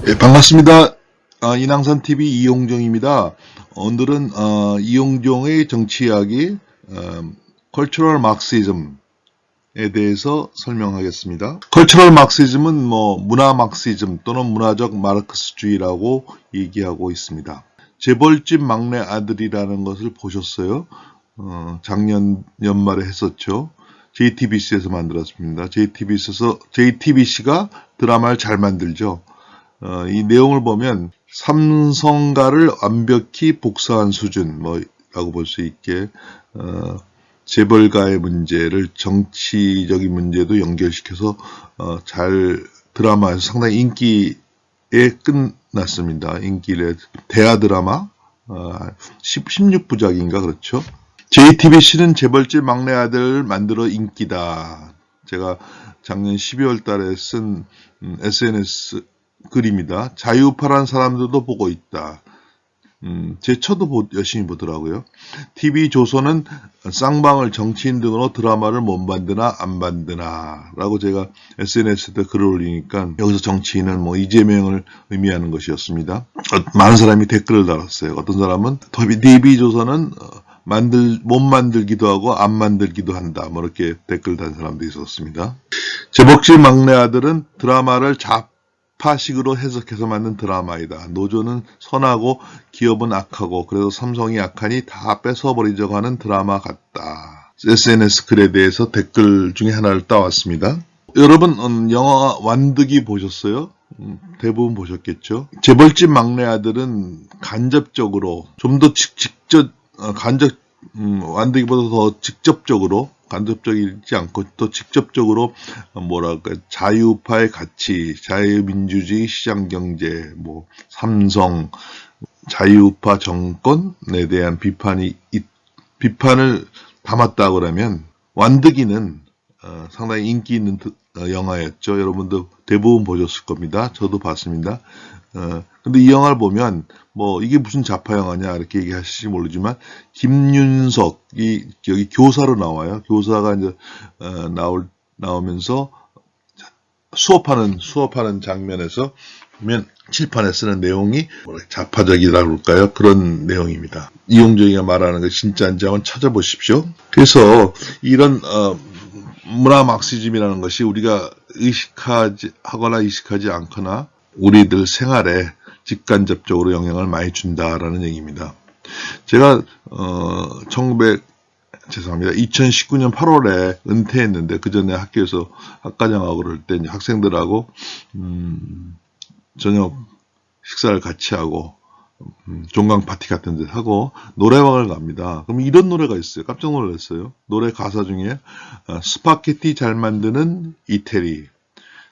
예, 반갑습니다. 인왕산TV 이용종입니다. 오늘은 이용종의 정치 이야기, 컬처럴 마르크시즘에 대해서 설명하겠습니다. 컬처럴 마르크시즘은 문화 마르크시즘 또는 문화적 마르크스주의라고 얘기하고 있습니다. 재벌집 막내 아들이라는 것을 보셨어요? 작년 연말에 했었죠. JTBC에서 만들었습니다. JTBC가 드라마를 잘 만들죠. 이 내용을 보면 삼성가를 완벽히 복사한 수준 라고 볼 수 있게 재벌가의 문제를 정치적인 문제도 연결시켜서 잘 드라마에서 상당히 인기에 끝났습니다. 인기의 대하 드라마 16부작인가 그렇죠. JTBC는 재벌집 막내 아들을 만들어 인기다. 제가 작년 12월 달에 쓴 SNS 글입니다. 자유파란 사람들도 보고 있다. 제쳐도 열심히 보더라고요. TV조선은 쌍방울 정치인 등으로 드라마를 못 만드나 안 만드나 라고 제가 SNS에 글을 올리니까 여기서 정치인은 이재명을 의미하는 것이었습니다. 많은 사람이 댓글을 달았어요. 어떤 사람은 TV조선은 못 만들기도 하고 안 만들기도 한다. 이렇게 댓글 단 사람도 있었습니다. 재벌집 막내 아들은 드라마를 파식으로 해석해서 만든 드라마이다. 노조는 선하고 기업은 악하고 그래서 삼성이 악하니 다 뺏어버리자고 하는 드라마 같다. SNS 글에 대해서 댓글 중에 하나를 따왔습니다. 여러분 영화 완득이 보셨어요? 대부분 보셨겠죠? 재벌집 막내 아들은 간접적으로 좀 더 완득이보다 더 직접적으로 간접적이지 않고 또 직접적으로 자유파의 가치, 자유민주주의 시장경제, 삼성, 자유파 정권에 대한 비판을 담았다고 그러면 완득이는 상당히 인기 있는 영화였죠. 여러분도 대부분 보셨을 겁니다. 저도 봤습니다. 근데 이 영화를 보면 이게 무슨 좌파 영화냐 이렇게 얘기하실지 모르지만 김윤석이 여기 교사로 나와요. 교사가 이제 나오면서 수업하는 장면에서 보면 칠판에 쓰는 내용이 좌파적이라고 할까요? 그런 내용입니다. 이용정이가 말하는 게 진짜인지 한번 찾아보십시오. 그래서 이런 문화 마르크시즘이라는 것이 우리가 의식하지 않거나 우리들 생활에 직간접적으로 영향을 많이 준다라는 얘기입니다. 제가 2019년 8월에 은퇴했는데 그 전에 학교에서 학과장하고 그럴 때 학생들하고 저녁 식사를 같이 하고 종강 파티 같은 데 하고 노래방을 갑니다. 그럼 이런 노래가 있어요. 깜짝 놀랐어요. 노래 가사 중에 스파게티 잘 만드는 이태리,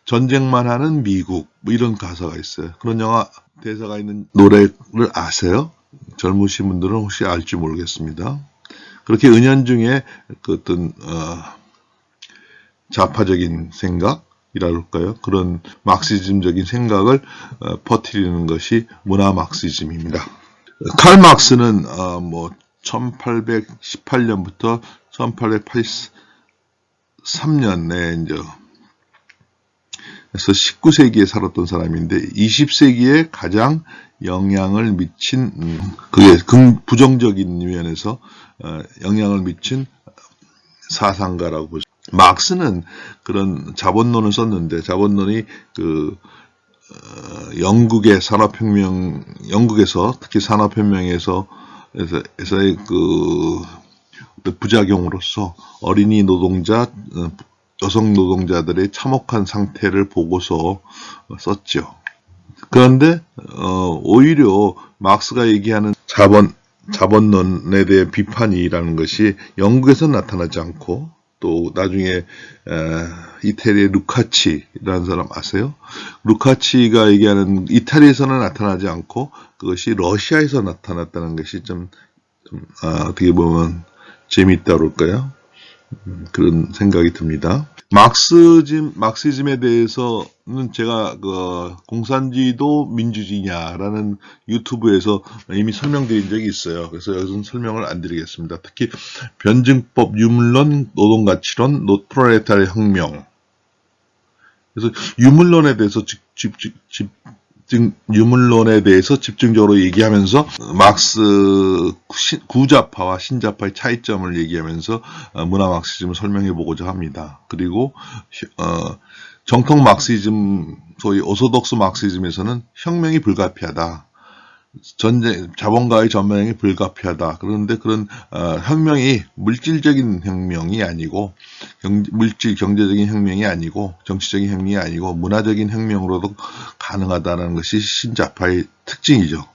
전쟁만 하는 미국 이런 가사가 있어요. 그런 영화 대사가 있는 노래를 아세요? 젊으신 분들은 혹시 알지 모르겠습니다. 그렇게 은연중에 그 어떤 좌파적인 생각이라 할까요? 그런 마르크시즘적인 생각을 퍼뜨리는 것이 문화 마르크시즘입니다. 칼 막스는 1818년부터 1883년에 이제 그래서 19세기에 살았던 사람인데 20세기에 가장 영향을 미친 그게 부정적인 면에서 영향을 미친 사상가라고 보죠. 막스는 그런 자본론을 썼는데 자본론이 영국에서 특히 산업혁명에서의 부작용으로서 어린이 노동자 여성 노동자들의 참혹한 상태를 보고서 썼죠. 그런데 오히려 막스가 얘기하는 자본론에 대한 비판이라는 것이 영국에서 나타나지 않고 또 나중에 이태리의 루카치라는 사람 아세요? 루카치가 얘기하는 이태리에서는 나타나지 않고 그것이 러시아에서 나타났다는 것이 좀 어떻게 보면 재미있다 그럴까요? 그런 생각이 듭니다. 마르크시즘에 대해서는 제가 공산주의도 민주주의냐라는 유튜브에서 이미 설명드린 적이 있어요. 그래서 여기서는 설명을 안 드리겠습니다. 특히 변증법, 유물론, 노동가치론, 프롤레타리아 혁명. 그래서 유물론에 대해서 유물론에 대해서 집중적으로 얘기하면서 막스 구좌파와 신좌파의 차이점을 얘기하면서 문화 막시즘을 설명해 보고자 합니다. 그리고 정통 막시즘, 소위 오소독스 막시즘에서는 혁명이 불가피하다. 자본가의 전면이 불가피하다. 그런데 그런 혁명이 물질적인 혁명이 아니고 경제적인 혁명이 아니고 정치적인 혁명이 아니고 문화적인 혁명으로도 가능하다는 것이 신좌파의 특징이죠.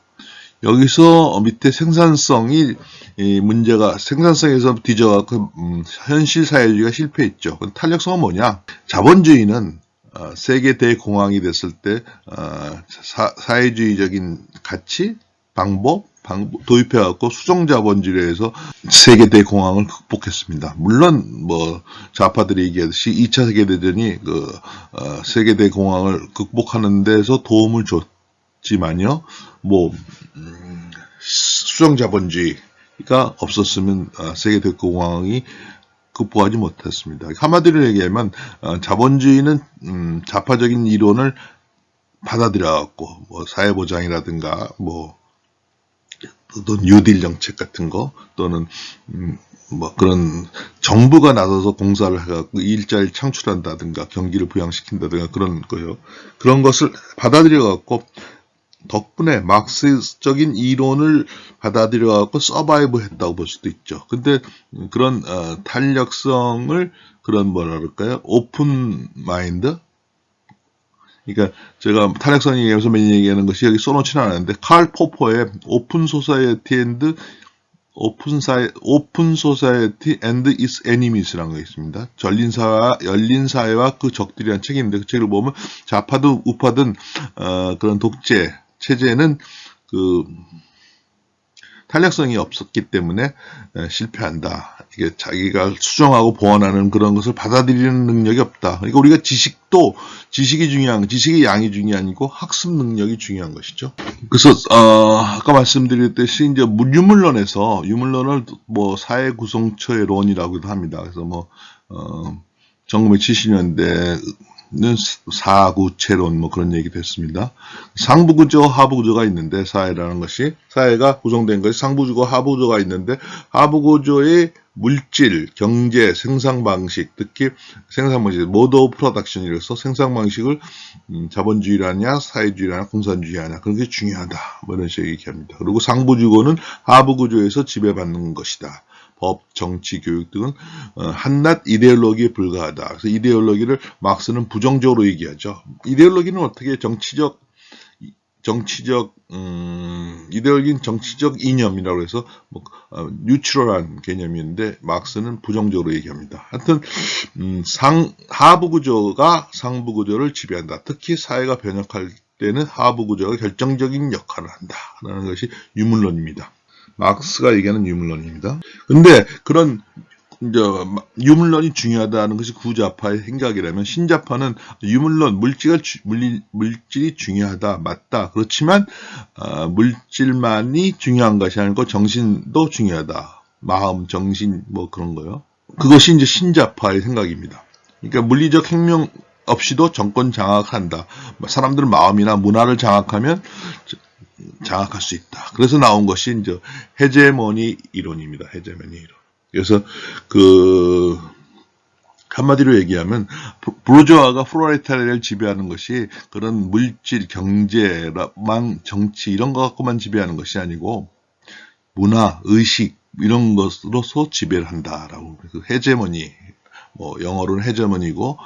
여기서 밑에 생산성이 문제가 생산성에서 뒤져갖고 현실 사회주의가 실패했죠. 탄력성은 뭐냐? 자본주의는 세계 대공황이 됐을 때 사회주의적인 가치, 방법 도입해갖고 수종자본주의로 해서 세계 대공황을 극복했습니다. 물론 뭐 좌파들이 얘기하듯이 2차 세계대전이 세계 대공황을 극복하는 데서 도움을 줬지만요. 뭐 수종자본주의가 없었으면 세계 대공황이 극복하지 못했습니다. 한마디로 얘기하면 자본주의는 좌파적인 이론을 받아들여갖고 뭐 사회보장이라든가 뭐 또 뉴딜 정책 같은 거 또는 뭐 그런 정부가 나서서 공사를 해갖고 일자리를 창출한다든가 경기를 부양시킨다든가 그런 거요. 그런 것을 받아들여갖고 덕분에 막스적인 이론을 받아들여갖고 서바이브 했다고 볼 수도 있죠. 근데 그런 탄력성을 그런 뭐라 그럴까요? 오픈 마인드? 그러니까 제가 탄력성 얘기하면서 맨 얘기하는 것이 여기 써놓지는 않았는데 칼 포퍼의 오픈 소사이어티 앤드 이츠 에니미스라는 거 있습니다. 열린 사회와 그 적들이라는 책인데 그 책을 보면 좌파든 우파든 그런 독재 체제는 탄력성이 없었기 때문에 실패한다. 이게 자기가 수정하고 보완하는 그런 것을 받아들이는 능력이 없다. 그러니까 우리가 지식이 중요한, 지식의 양이 중요한 아니고 학습 능력이 중요한 것이죠. 그래서 아까 말씀드렸듯이 이제 유물론을 뭐 사회 구성처의 론이라고도 합니다. 그래서 뭐 1970년대 사구체론 뭐 그런 얘기도 했습니다. 상부구조, 하부구조가 있는데 사회가 구성된 것이 상부구조와 하부구조가 있는데 하부구조의 물질, 경제, 생산방식, 특히 생산방식, 모드 오브 프로덕션이라서 생산방식을 자본주의라냐, 사회주의라냐, 공산주의라냐 그런 게 중요하다. 뭐 이런 식으로 얘기합니다. 그리고 상부구조는 하부구조에서 지배받는 것이다. 법, 정치, 교육 등은 한낱 이데올로기에 불과하다. 그래서 이데올로기를 막스는 부정적으로 얘기하죠. 이데올로기는 어떻게 이데올로기는 정치적 이념이라고 해서 뉴트럴한 개념인데 막스는 부정적으로 얘기합니다. 하여튼 하부구조가 상부구조를 지배한다. 특히 사회가 변혁할 때는 하부구조가 결정적인 역할을 한다라는 것이 유물론입니다. 막스가 얘기하는 유물론입니다. 근데 그런 이제 유물론이 중요하다는 것이 구좌파의 생각이라면 신좌파는 유물론, 물질이 중요하다, 맞다. 그렇지만 물질만이 중요한 것이 아니고 정신도 중요하다. 마음, 정신 뭐 그런 거요. 그것이 이제 신좌파의 생각입니다. 그러니까 물리적 혁명 없이도 정권 장악한다. 사람들 마음이나 문화를 장악하면 장악할 수 있다. 그래서 나온 것이 이제 헤제모니 이론입니다. 헤제모니 이론. 그래서 한마디로 얘기하면 부르주아가 프롤레타리아를 지배하는 것이 그런 물질, 경제만 정치 이런 것 갖고만 지배하는 것이 아니고 문화, 의식 이런 것으로서 지배를 한다라고. 그 헤제모니, 뭐 영어로는 헤제모니고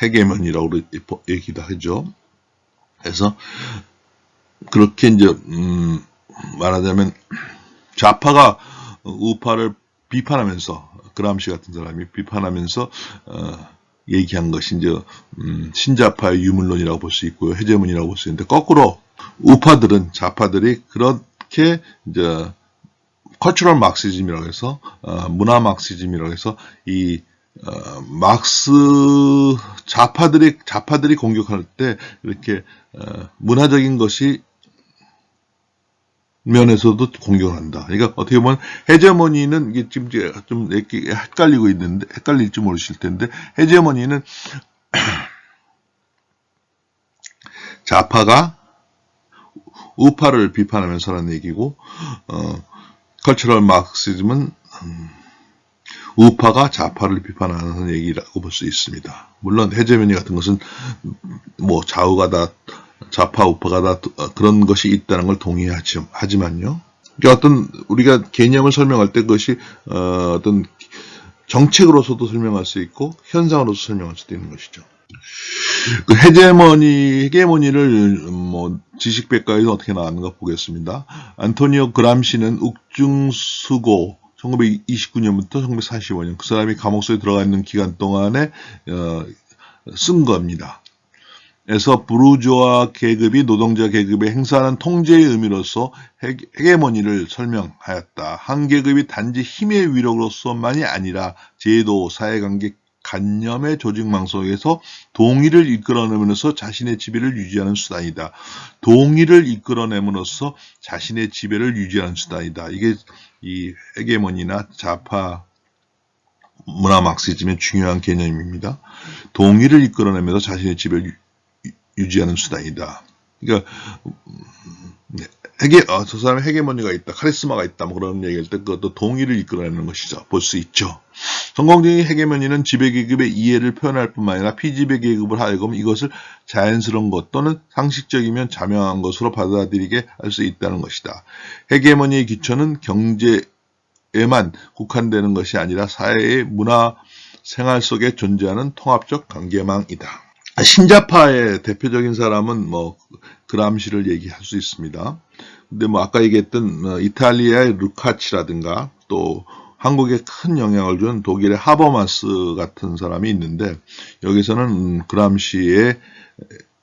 헤게모니라고 얘기도 하죠. 그래서 그렇게 이제 말하자면 좌파가 우파를 비판하면서 그람시 같은 사람이 비판하면서 얘기한 것이 이제 신좌파의 유물론이라고 볼 수 있고요, 헤제모니라고 볼 수 있는데 거꾸로 우파들은 좌파들이 그렇게 이제 컬처럴 막시즘이라고 해서 문화 막시즘이라고 해서 이 막스 좌파들이 공격할 때 이렇게 문화적인 것이 면에서도 공격한다. 그러니까 어떻게 보면 헤제모니는 이게 지금 좀 이렇게 헷갈리고 있는데 헷갈릴지 모르실 텐데 헤제모니는 좌파가 우파를 비판하면서라는 얘기고, 컬처럴 마크시즘은 우파가 좌파를 비판하는 얘기라고 볼 수 있습니다. 물론 헤게모니 같은 것은 뭐 좌우가 다 좌파 우파가 다 그런 것이 있다는 걸 동의하지만요. 그러니까 어떤 우리가 개념을 설명할 때 그것이 어떤 정책으로서도 설명할 수 있고 현상으로서 설명할 수도 있는 것이죠. 그 헤게모니를 뭐 지식백과에서 어떻게 나왔는가 보겠습니다. 안토니오 그람시는 욱중수고 1929년부터 1945년 그 사람이 감옥 속에 들어가 있는 기간 동안에 쓴 겁니다. 에서 부르주아 계급이 노동자 계급에 행사하는 통제의 의미로서 헤게모니를 설명하였다. 한 계급이 단지 힘의 위력으로서만이 아니라 제도, 사회관계, 간념의 조직망 속에서 동의를 이끌어내면서 자신의 지배를 유지하는 수단이다. 동의를 이끌어내면서 자신의 지배를 유지하는 수단이다. 이게 이 헤게모니나 좌파 문화 마크시즘의 중요한 개념입니다. 동의를 이끌어내면서 자신의 지배를 유지하는 수단이다. 그러니까 저 사람의 헤게모니가 있다, 카리스마가 있다, 뭐 그런 얘기할 때 그것도 동의를 이끌어내는 것이죠. 볼 수 있죠. 성공적인 헤게모니는 지배계급의 이해를 표현할 뿐만 아니라 피지배계급을 하여금 이것을 자연스러운 것 또는 상식적이면 자명한 것으로 받아들이게 할 수 있다는 것이다. 헤게모니의 기초는 경제에만 국한되는 것이 아니라 사회의 문화 생활 속에 존재하는 통합적 관계망이다. 신자파의 대표적인 사람은 뭐 그람시를 얘기할 수 있습니다. 근데 뭐 아까 얘기했던 이탈리아의 루카치라든가 또 한국에 큰 영향을 준 독일의 하버마스 같은 사람이 있는데 여기서는 그람시의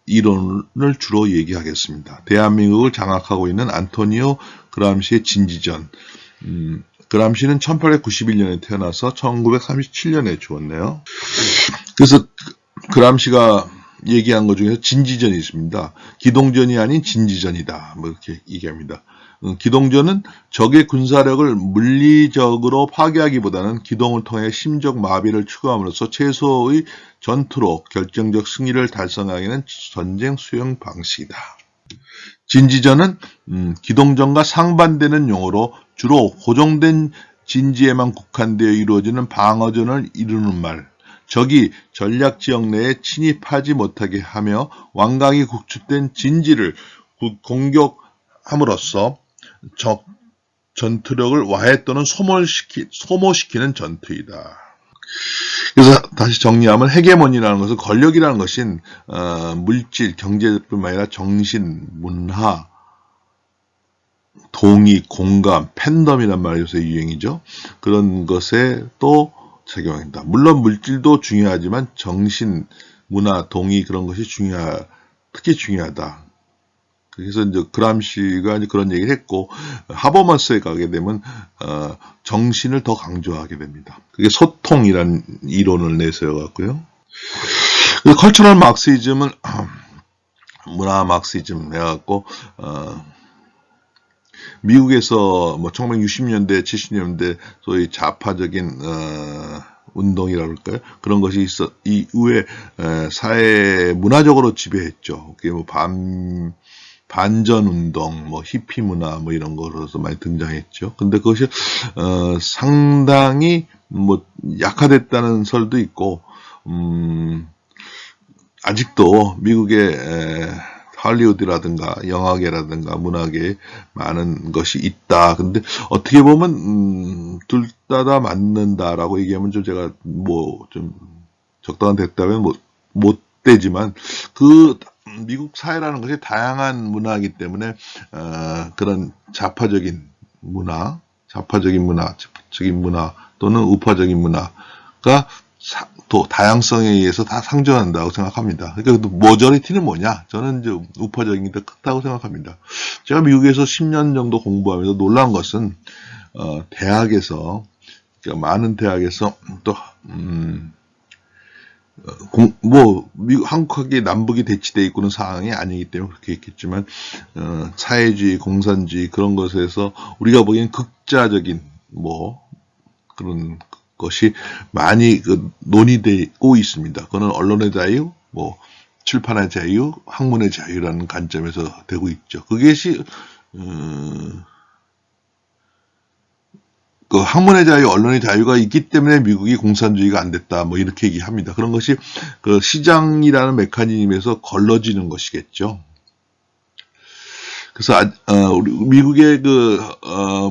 이론을 주로 얘기하겠습니다. 대한민국을 장악하고 있는 안토니오 그람시의 진지전. 그람시는 1891년에 태어나서 1937년에 죽었네요. 그래서 그람시가 얘기한 것 중에서 진지전이 있습니다. 기동전이 아닌 진지전이다. 뭐 이렇게 얘기합니다. 기동전은 적의 군사력을 물리적으로 파괴하기보다는 기동을 통해 심적 마비를 추구함으로써 최소의 전투로 결정적 승리를 달성하기는 전쟁 수행 방식이다. 진지전은 기동전과 상반되는 용어로 주로 고정된 진지에만 국한되어 이루어지는 방어전을 이루는 말, 적이 전략지역 내에 침입하지 못하게 하며 완강히 구축된 진지를 공격함으로써 적 전투력을 와해 또는 소모시키는 전투이다. 그래서 다시 정리하면 헤게모니라는 것은 권력이라는 것인 물질, 경제뿐만 아니라 정신, 문화, 동의, 공감, 팬덤이란 말이 요새 유행이죠. 그런 것에 또 적용한다. 물론 물질도 중요하지만 정신, 문화, 동의 그런 것이 특히 중요하다. 그래서 이제 그람시가 이제 그런 얘기를 했고 하버마스에 가게 되면 정신을 더 강조하게 됩니다. 그게 소통이란 이론을 내세워갖고요. 컬처럴 마크시즘은 문화 마크시즘 해갖고 미국에서 뭐 1960년대, 70년대 소위 좌파적인 운동이라고 할까요? 그런 것이 이후에 사회 문화적으로 지배했죠. 그게 뭐 반전 운동, 뭐 히피 문화 뭐 이런 거로서 많이 등장했죠. 근데 그것이 상당히 뭐 약화됐다는 설도 있고 아직도 미국의 할리우드라든가 영화계라든가 문화계에 많은 것이 있다. 근데 어떻게 보면 둘 다 맞는다라고 얘기하면 좀 제가 뭐 좀 적당한 대답은 못 되지만 그 미국 사회라는 것이 다양한 문화이기 때문에 그런 좌파적인 문화 또는 우파적인 문화가 또 다양성에 의해서 다 상존한다고 생각합니다. 그러니까 모저리티는 뭐냐? 저는 이제 우파적인 게 더 크다고 생각합니다. 제가 미국에서 10년 정도 공부하면서 놀란 것은 대학에서 그러니까 많은 대학에서 또 미국 한국하게 남북이 대치되어 있고는 상황이 아니기 때문에 그렇게 했겠지만 사회주의, 공산주의 그런 것에서 우리가 보기엔 극자적인 그런 것이 많이 논의되고 있습니다. 그거는 언론의 자유, 출판의 자유, 학문의 자유라는 관점에서 되고 있죠. 그것이 그 학문의 자유, 언론의 자유가 있기 때문에 미국이 공산주의가 안 됐다, 뭐 이렇게 얘기합니다. 그런 것이 그 시장이라는 메커니즘에서 걸러지는 것이겠죠. 그래서 우리 미국의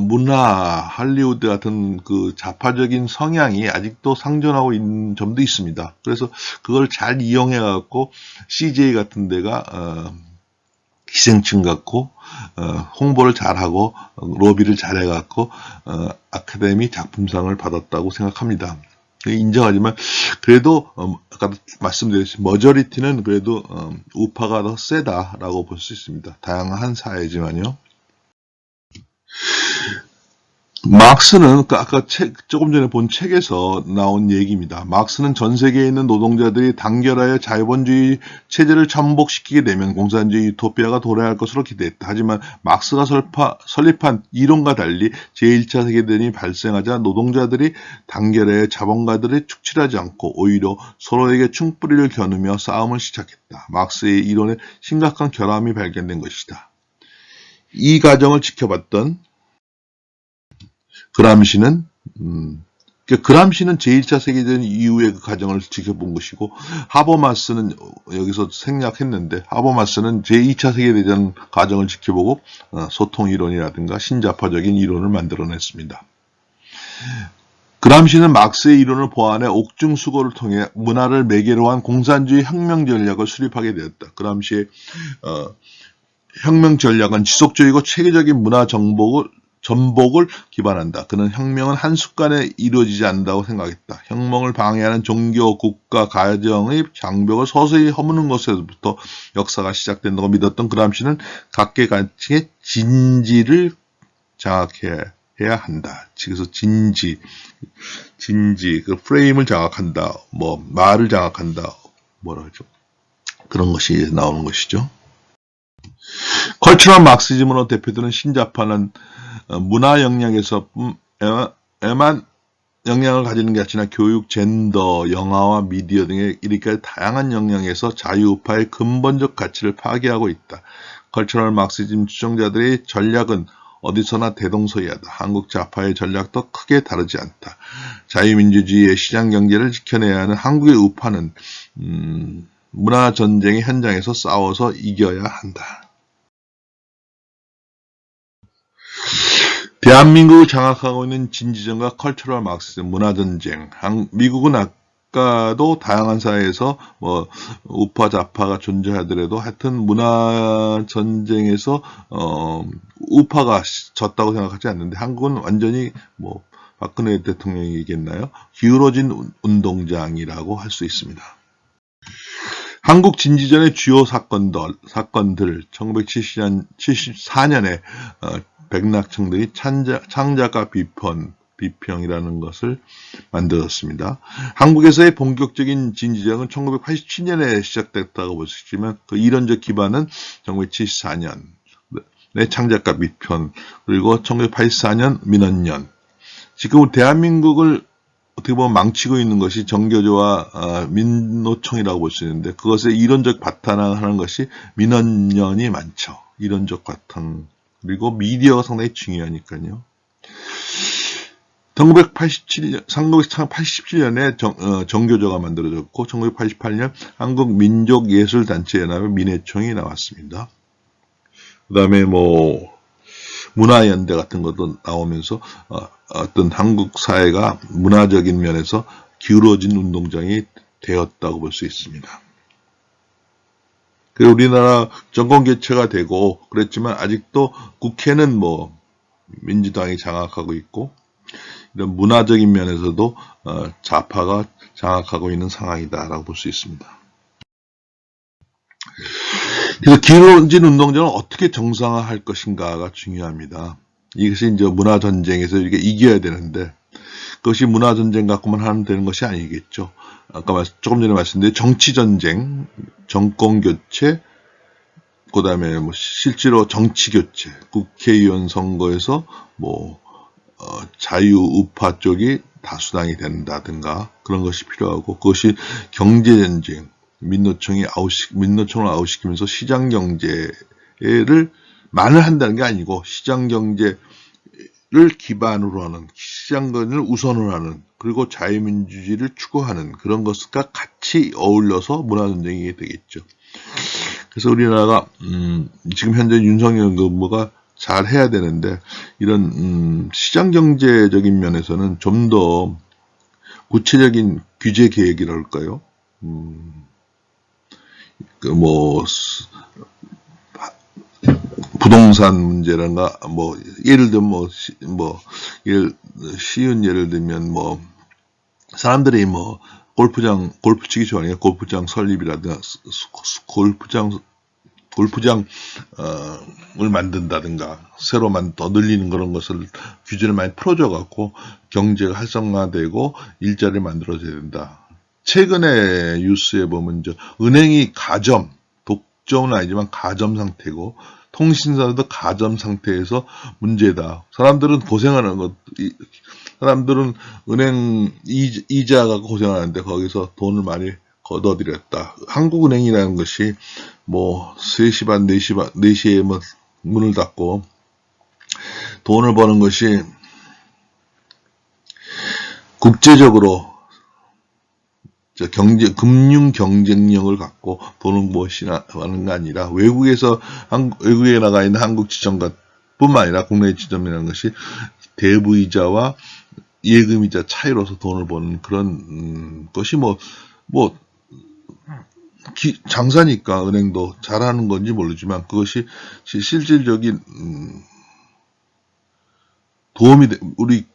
문화, 할리우드 같은 그 좌파적인 성향이 아직도 상존하고 있는 점도 있습니다. 그래서 그걸 잘 이용해 갖고 CJ 같은 데가 기생충 갖고 홍보를 잘하고 로비를 잘해갖고 아카데미 작품상을 받았다고 생각합니다. 인정하지만 그래도 아까 말씀드렸듯이 머저리티는 그래도 우파가 더 세다라고 볼 수 있습니다. 다양한 사회지만요. 막스는 아까 조금 전에 본 책에서 나온 얘기입니다. 막스는 전 세계에 있는 노동자들이 단결하여 자유본주의 체제를 전복시키게 되면 공산주의 유토피아가 도래할 것으로 기대했다. 하지만 막스가 설립한 이론과 달리 제1차 세계대전이 발생하자 노동자들이 단결하여 자본가들을 축출하지 않고 오히려 서로에게 충뿌리를 겨누며 싸움을 시작했다. 막스의 이론에 심각한 결함이 발견된 것이다. 이 과정을 지켜봤던 그람시는 그람시는 제1차 세계대전 이후의 그 과정을 지켜본 것이고 하버마스는 여기서 생략했는데 하버마스는 제2차 세계대전 과정을 지켜보고 소통 이론이라든가 신자파적인 이론을 만들어냈습니다. 그람시는 막스의 이론을 보완해 옥중수고를 통해 문화를 매개로 한 공산주의 혁명 전략을 수립하게 되었다. 그람시의 혁명 전략은 지속적이고 체계적인 문화 전복을 기반한다. 그는 혁명은 한순간에 이루어지지 않는다고 생각했다. 혁명을 방해하는 종교, 국가, 가정의 장벽을 서서히 허무는 것에서부터 역사가 시작된다고 믿었던 그람시는 각계각층의 진지를 장악해야 한다. 그래서 진지, 그 프레임을 장악한다. 말을 장악한다. 뭐라 하죠? 그런 것이 나오는 것이죠. 컬처럴 막시즘으로 대표되는 신자파는 문화 영역에서만 영향을 가지는 게 아니라 교육, 젠더, 영화와 미디어 등의 이렇게 다양한 영역에서 자유우파의 근본적 가치를 파괴하고 있다. 컬처럴 막시즘 추종자들의 전략은 어디서나 대동소이하다. 한국 좌파의 전략도 크게 다르지 않다. 자유민주주의의 시장경제를 지켜내야 하는 한국의 우파는 문화전쟁의 현장에서 싸워서 이겨야 한다. 대한민국을 장악하고 있는 진지전과 컬처럴 막시즘, 문화전쟁. 미국은 아까도 다양한 사회에서 우파, 좌파가 존재하더라도 하여튼 문화전쟁에서 우파가 졌다고 생각하지 않는데 한국은 완전히 박근혜 대통령이 얘기했나요? 기울어진 운동장이라고 할 수 있습니다. 한국 진지전의 주요 사건들 1974년에 백낙청들이 창작과 비평이라는 것을 만들었습니다. 한국에서의 본격적인 진지전은 1987년에 시작됐다고 볼 수 있지만 그 이론적 기반은 1974년의 창작과 비평 그리고 1984년 민원연. 지금 대한민국을 어떻게 보면 망치고 있는 것이 정교조와 민노총이라고 볼 수 있는데 그것의 이론적 바탕을 하는 것이 민원연이 많죠. 이론적 바탕. 그리고 미디어가 상당히 중요하니까요. 1987년에 정교조가 만들어졌고 1988년 한국민족예술단체연합의 민해총이 나왔습니다. 그 다음에 문화연대 같은 것도 나오면서 어떤 한국 사회가 문화적인 면에서 기울어진 운동장이 되었다고 볼 수 있습니다. 그리고 우리나라 정권 교체가 되고 그랬지만 아직도 국회는 민주당이 장악하고 있고 이런 문화적인 면에서도 좌파가 장악하고 있는 상황이다라고 볼 수 있습니다. 그래서 기울어진 운동장을 어떻게 정상화할 것인가가 중요합니다. 이것이 이제 문화전쟁에서 이렇게 이겨야 되는데 그것이 문화전쟁 갖고만 하면 되는 것이 아니겠죠. 아까 조금 전에 말씀드린 정치전쟁, 정권교체, 그 다음에 실제로 정치교체, 국회의원 선거에서 자유우파 쪽이 다수당이 된다든가 그런 것이 필요하고 그것이 경제전쟁, 민노총을 아웃시키면서 시장 경제를 만을 한다는 게 아니고 시장 경제를 기반으로 하는, 시장권을 우선으로 하는, 그리고 자유민주주의를 추구하는 그런 것과 같이 어울려서 문화전쟁이 되겠죠. 그래서 우리나라가 지금 현재 윤석열 정부가 잘 해야 되는데, 이런 시장 경제적인 면에서는 좀 더 구체적인 규제 계획이랄까요? 부동산 문제란가, 예를 들면 쉬운 예를 들면 사람들이 골프 치기 좋아하니까 골프장 설립이라든가, 골프장을 만든다든가, 새로만 더 늘리는 그런 것을 규제를 많이 풀어줘갖고 경제가 활성화되고 일자리를 만들어줘야 된다. 최근에 뉴스에 보면 은행이 가점, 독점은 아니지만 가점 상태고, 통신사도 가점 상태에서 문제다. 사람들은 고생하는 것, 사람들은 은행 이자 갖고 고생하는데 거기서 돈을 많이 걷어들였다. 한국은행이라는 것이 3시 반, 4시에 문을 닫고 돈을 버는 것이 국제적으로 금융 경쟁력을 갖고 돈을 무엇이나 하는 게 아니라, 외국에 나가 있는 한국 지점과 뿐만 아니라 국내 지점이라는 것이 대부이자와 예금이자 차이로서 돈을 버는 그런 것이 장사니까 은행도 잘하는 건지 모르지만, 그것이 실질적인 도움이 우리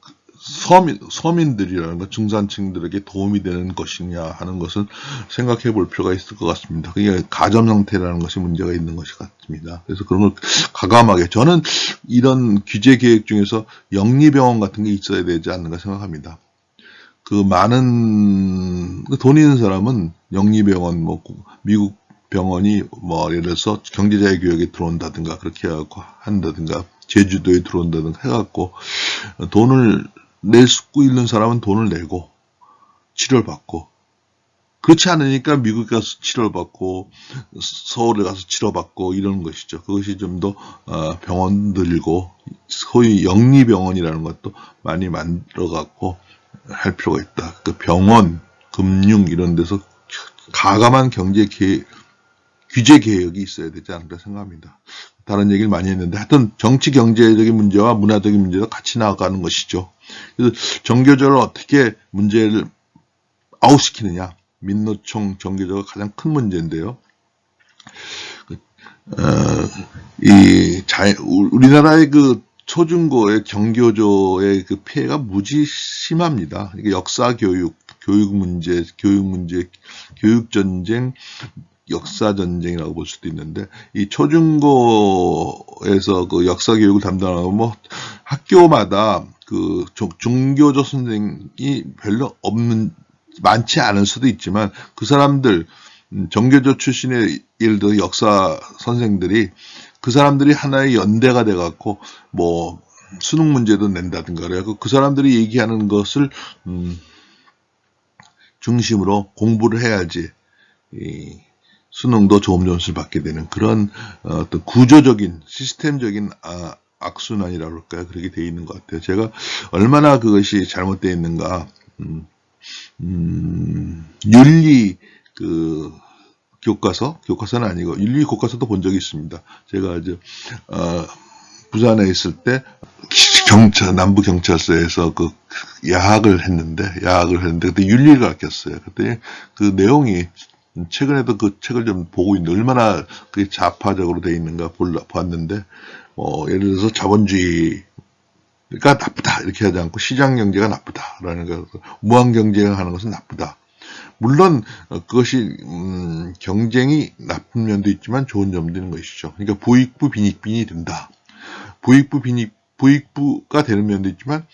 서민들이라는 것, 중산층들에게 도움이 되는 것이냐 하는 것은 생각해 볼 필요가 있을 것 같습니다. 그게 가점 상태라는 것이 문제가 있는 것이 같습니다. 그래서 그런 걸 과감하게, 저는 이런 규제 계획 중에서 영리병원 같은 게 있어야 되지 않는가 생각합니다. 많은 돈 있는 사람은 영리병원, 미국 병원이 예를 들어서 경제자유교육에 들어온다든가 그렇게 해갖고 한다든가, 제주도에 들어온다든가 해갖고 돈을 낼 수 있는 사람은 돈을 내고 치료를 받고, 그렇지 않으니까 미국에 가서 치료를 받고 서울에 가서 치료받고 이러는 것이죠. 그것이 좀 더 병원 들고 소위 영리병원이라는 것도 많이 만들어갖고 할 필요가 있다. 병원, 금융 이런 데서 가감한 규제 개혁이 있어야 되지 않을까 생각합니다. 다른 얘기를 많이 했는데, 하여튼 정치 경제적인 문제와 문화적인 문제가 같이 나아가는 것이죠. 그래서 정교조를 어떻게 문제를 아웃시키느냐, 민노총 정교조가 가장 큰 문제인데요. 우리나라의 초중고의 정교조의 피해가 무지 심합니다. 이게 역사 교육 문제, 교육 전쟁, 역사 전쟁이라고 볼 수도 있는데, 이 초중고에서 역사 교육을 담당하고 학교마다 중교조 선생이 별로 많지 않을 수도 있지만, 그 사람들 정교조 출신의 예를 들어 역사 선생들이, 그 사람들이 하나의 연대가 돼갖고 수능 문제도 낸다든가 그래갖고 그 사람들이 얘기하는 것을 중심으로 공부를 해야지 수능도 좋은 점수를 받게 되는 그런 어떤 구조적인 시스템적인 악순환이라고 할까요? 그렇게 되어 있는 것 같아요. 제가 얼마나 그것이 잘못되어 있는가, 윤리 교과서는 아니고 윤리 교과서도 본 적이 있습니다. 제가 부산에 있을 때 남부 경찰서에서 야학을 했는데 그때 윤리를 가르쳤어요. 그때 그 내용이, 최근에도 그 책을 좀 보고 있는데 얼마나 그게 좌파적으로 되어 있는가 봤는데, 예를 들어서 자본주의가 나쁘다 이렇게 하지 않고 시장 경제가 나쁘다라는 거, 무한 경쟁을 하는 것은 나쁘다. 물론 그것이 경쟁이 나쁜 면도 있지만 좋은 점도 있는 것이죠. 그러니까 부익부 빈익빈이 된다. 부익부가 되는 면도 있지만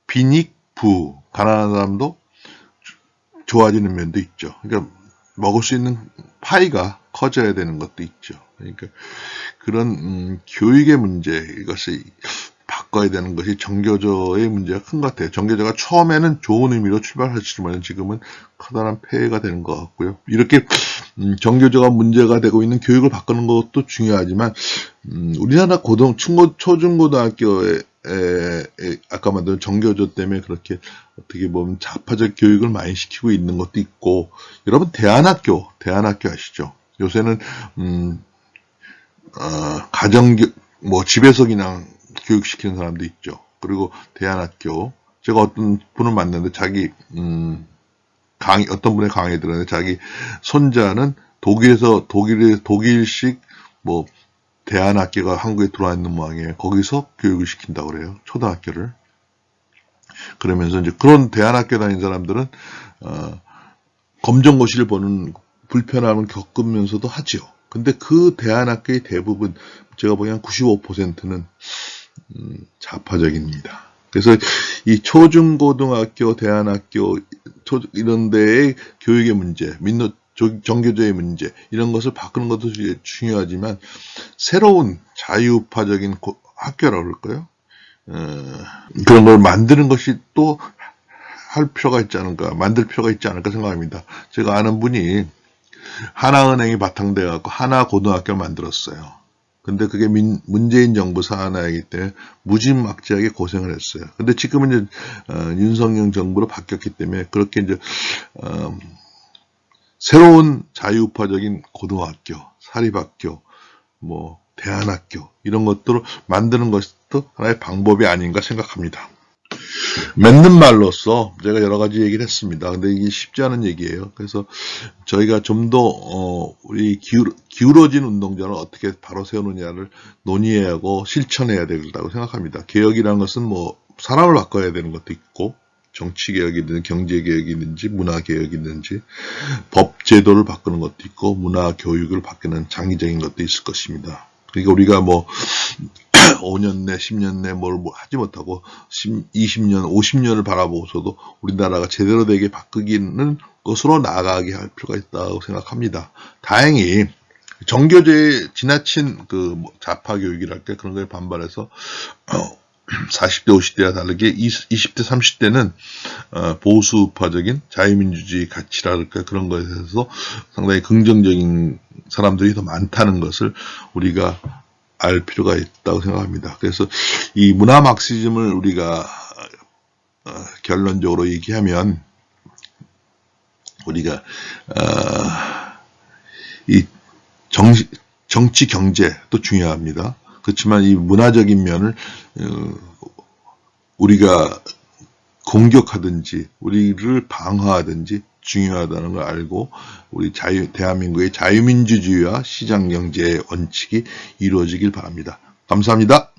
빈익부, 가난한 사람도 좋아지는 면도 있죠. 그러니까 먹을 수 있는 파이가 커져야 되는 것도 있죠. 그러니까 그런 교육의 문제, 이것이 바꿔야 되는 것이 정교조의 문제가 큰 것 같아요. 정교조가 처음에는 좋은 의미로 출발했지만 지금은 커다란 폐해가 되는 것 같고요. 이렇게 정교조가 문제가 되고 있는 교육을 바꾸는 것도 중요하지만 우리나라 초중고등학교에 아까 말한 정교조 때문에 그렇게 어떻게 보면 좌파적 교육을 많이 시키고 있는 것도 있고, 여러분 대안학교 아시죠? 요새는 집에서 그냥 교육시키는 사람도 있죠. 그리고 대안학교, 제가 어떤 분을 만났는데 자기 어떤 분의 강의에 들었는데 자기 손자는 독일식 대안학교가 한국에 들어와 있는 모양이에요. 거기서 교육을 시킨다고 그래요. 초등학교를. 그러면서 이제 그런 대안학교 다니는 사람들은 검정고시를 보는 불편함을 겪으면서도 하죠. 근데 그 대안학교의 대부분, 제가 보기엔 95%는 좌파적입니다. 그래서 이 초중고등학교, 대안학교 이런 데의 교육의 문제, 정교조의 문제, 이런 것을 바꾸는 것도 중요하지만 새로운 자유파적인 학교라고 그럴까요? 그런 걸 만드는 것이 또 만들 필요가 있지 않을까 생각합니다. 제가 아는 분이 하나은행이 바탕돼 갖고 하나고등학교를 만들었어요. 근데 그게 문재인 정부 사안이기 때문에 무지막지하게 고생을 했어요. 근데 지금은 이제 윤석열 정부로 바뀌었기 때문에 그렇게 이제 새로운 자유파적인 고등학교, 사립학교, 대안학교 이런 것들을 만드는 것도 하나의 방법이 아닌가 생각합니다. 맺는 말로써 제가 여러 가지 얘기를 했습니다. 근데 이게 쉽지 않은 얘기예요. 그래서 저희가 좀 더 우리 기울어진 운동장을 어떻게 바로 세우느냐를 논의해야 하고 실천해야 된다고 생각합니다. 개혁이라는 것은 사람을 바꿔야 되는 것도 있고, 정치개혁이든지 경제개혁이든지 문화개혁이든지 법제도를 바꾸는 것도 있고 문화교육을 바꾸는 장기적인 것도 있을 것입니다. 그러니까 우리가 5년 내, 10년 내 뭘 하지 못하고 20년, 50년을 바라보고서도 우리나라가 제대로 되게 바꾸기는 것으로 나아가게 할 필요가 있다고 생각합니다. 다행히 정교조의 지나친 좌파 교육이랄까 그런 거에 반발해서 40대, 50대와 다르게 20대, 30대는 보수파적인 자유민주주의 가치랄까 그런 것에 대해서 상당히 긍정적인 사람들이 더 많다는 것을 우리가 알 필요가 있다고 생각합니다. 그래서 이 문화 막시즘을 우리가 결론적으로 얘기하면 우리가 이 정치 경제도 중요합니다. 그렇지만 이 문화적인 면을 우리가 공격하든지 우리를 방어하든지 중요하다는 걸 알고 우리 대한민국의 자유민주주의와 시장경제의 원칙이 이루어지길 바랍니다. 감사합니다.